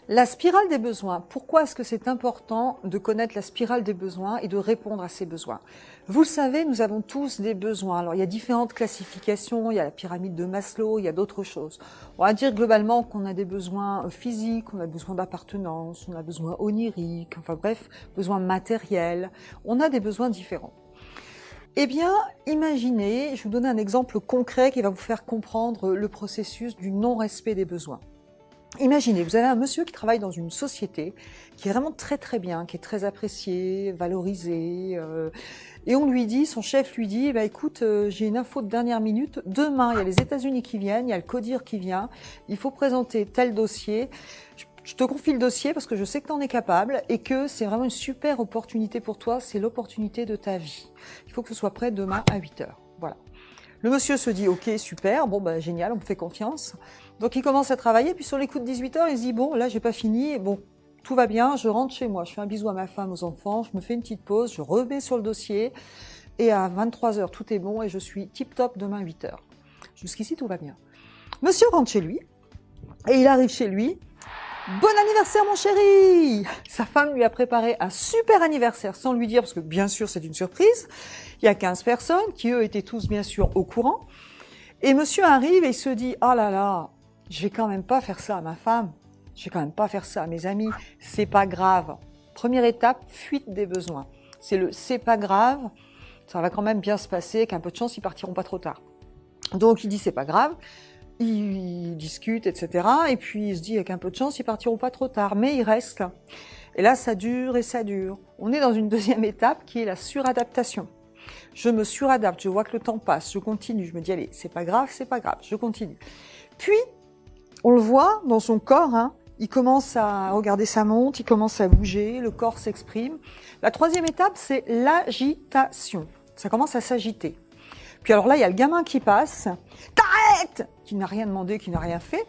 La spirale des besoins. Pourquoi est-ce que c'est important de connaître la spirale des besoins et de répondre à ces besoins? Vous le savez, nous avons tous des besoins. Alors, il y a différentes classifications, il y a la pyramide de Maslow, il y a d'autres choses. On va dire globalement qu'on a des besoins physiques, on a besoin d'appartenance, on a besoin onirique, enfin bref, besoins matériels. On a des besoins différents. Eh bien, imaginez, je vais vous donner un exemple concret qui va vous faire comprendre le processus du non-respect des besoins. Imaginez, vous avez un monsieur qui travaille dans une société qui est vraiment très très bien, qui est très apprécié, valorisé, et on lui dit, son chef lui dit, bah, écoute, j'ai une info de dernière minute, demain il y a les États-Unis qui viennent, il y a le CODIR qui vient, il faut présenter tel dossier, je te confie le dossier parce que je sais que tu en es capable et que c'est vraiment une super opportunité pour toi, c'est l'opportunité de ta vie. Il faut que ce soit prêt demain à 8 heures. Voilà. Le monsieur se dit, ok, super, bon, bah, génial, on me fait confiance. Donc il commence à travailler, puis sur les coups de 18 heures, il se dit, bon, là, j'ai pas fini, bon, tout va bien, je rentre chez moi, je fais un bisou à ma femme, aux enfants, je me fais une petite pause, je remets sur le dossier, et à 23 heures, tout est bon, et je suis tip-top demain 8 heures. Jusqu'ici, tout va bien. Monsieur rentre chez lui, et il arrive chez lui, bon anniversaire mon chéri! Sa femme lui a préparé un super anniversaire sans lui dire, parce que bien sûr c'est une surprise. Il y a 15 personnes qui eux étaient tous bien sûr au courant. Et monsieur arrive et il se dit, oh là là, je vais quand même pas faire ça à ma femme. Je vais quand même pas faire ça à mes amis. C'est pas grave. Première étape, fuite des besoins. C'est le c'est pas grave. Ça va quand même bien se passer. Qu'un peu de chance, ils partiront pas trop tard. Donc il dit c'est pas grave. Ils discutent, etc. Et puis il se dit avec un peu de chance, ils partiront pas trop tard, mais ils restent. Et là, ça dure et ça dure. On est dans une deuxième étape qui est la suradaptation. Je me suradapte, je vois que le temps passe, je continue, je me dis allez, c'est pas grave, je continue. Puis, on le voit dans son corps, hein, il commence à regarder sa montre, il commence à bouger, le corps s'exprime. La troisième étape, c'est l'agitation. Ça commence à s'agiter. Puis alors là, il y a le gamin qui passe. T'arrêtes! Qui n'a rien demandé, qui n'a rien fait.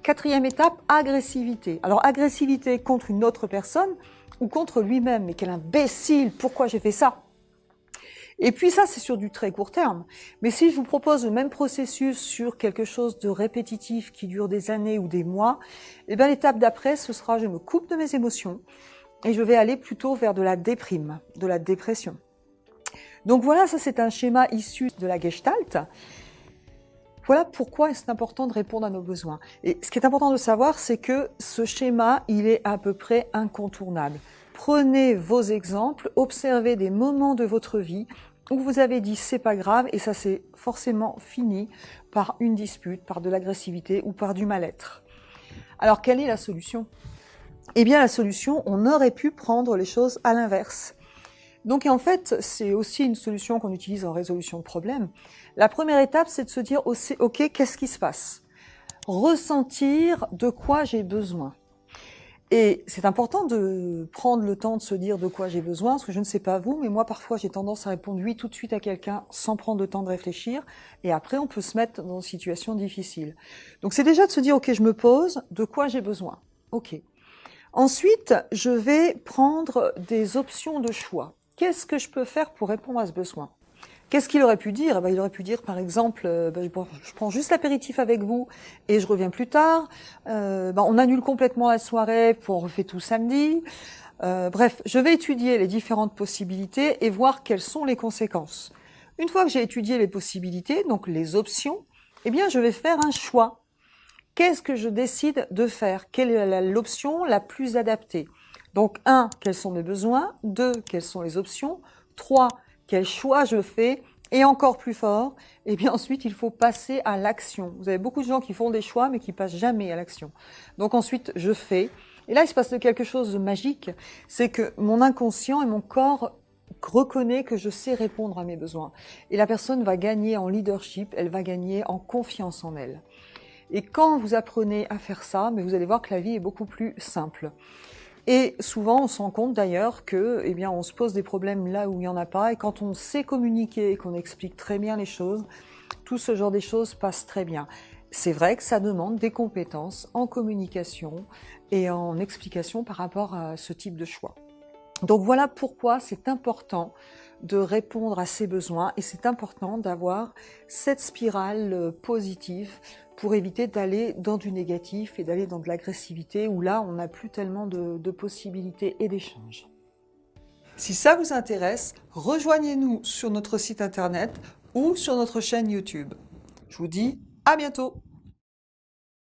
Quatrième étape, agressivité. Alors agressivité contre une autre personne ou contre lui-même. Mais quel imbécile! Pourquoi j'ai fait ça? Et puis ça, c'est sur du très court terme. Mais si je vous propose le même processus sur quelque chose de répétitif qui dure des années ou des mois, eh bien l'étape d'après, ce sera je me coupe de mes émotions et je vais aller plutôt vers de la déprime, de la dépression. Donc voilà, ça c'est un schéma issu de la Gestalt. Voilà pourquoi c'est important de répondre à nos besoins. Et ce qui est important de savoir, c'est que ce schéma, il est à peu près incontournable. Prenez vos exemples, observez des moments de votre vie où vous avez dit c'est pas grave et ça s'est forcément fini par une dispute, par de l'agressivité ou par du mal-être. Alors quelle est la solution? Eh bien la solution, on aurait pu prendre les choses à l'inverse. Donc en fait, c'est aussi une solution qu'on utilise en résolution de problèmes. La première étape, c'est de se dire aussi, ok, qu'est-ce qui se passe? Ressentir de quoi j'ai besoin. Et c'est important de prendre le temps de se dire de quoi j'ai besoin, parce que je ne sais pas vous, mais moi parfois j'ai tendance à répondre oui tout de suite à quelqu'un sans prendre le temps de réfléchir, et après on peut se mettre dans une situation difficile. Donc c'est déjà de se dire ok, je me pose, de quoi j'ai besoin. Ok. Ensuite, je vais prendre des options de choix. Qu'est-ce que je peux faire pour répondre à ce besoin? Qu'est-ce qu'il aurait pu dire? Eh ben, il aurait pu dire, par exemple, je prends juste l'apéritif avec vous et je reviens plus tard. On annule complètement la soirée, puis on refait tout samedi. Bref, je vais étudier les différentes possibilités et voir quelles sont les conséquences. Une fois que j'ai étudié les possibilités, donc les options, eh bien, je vais faire un choix. Qu'est-ce que je décide de faire? Quelle est l'option la plus adaptée? Donc, 1, quels sont mes besoins? 2, quelles sont les options? 3, quel choix je fais? Et encore plus fort, et bien ensuite, il faut passer à l'action. Vous avez beaucoup de gens qui font des choix, mais qui passent jamais à l'action. Donc ensuite, je fais. Et là, il se passe quelque chose de magique. C'est que mon inconscient et mon corps reconnaît que je sais répondre à mes besoins. Et la personne va gagner en leadership, elle va gagner en confiance en elle. Et quand vous apprenez à faire ça, mais vous allez voir que la vie est beaucoup plus simple. Et souvent, on se rend compte d'ailleurs que, eh bien, on se pose des problèmes là où il n'y en a pas. Et quand on sait communiquer et qu'on explique très bien les choses, tout ce genre de choses passe très bien. C'est vrai que ça demande des compétences en communication et en explication par rapport à ce type de choix. Donc voilà pourquoi c'est important de répondre à ses besoins et c'est important d'avoir cette spirale positive pour éviter d'aller dans du négatif et d'aller dans de l'agressivité où là, on n'a plus tellement de possibilités et d'échanges. Si ça vous intéresse, rejoignez-nous sur notre site internet ou sur notre chaîne YouTube. Je vous dis à bientôt!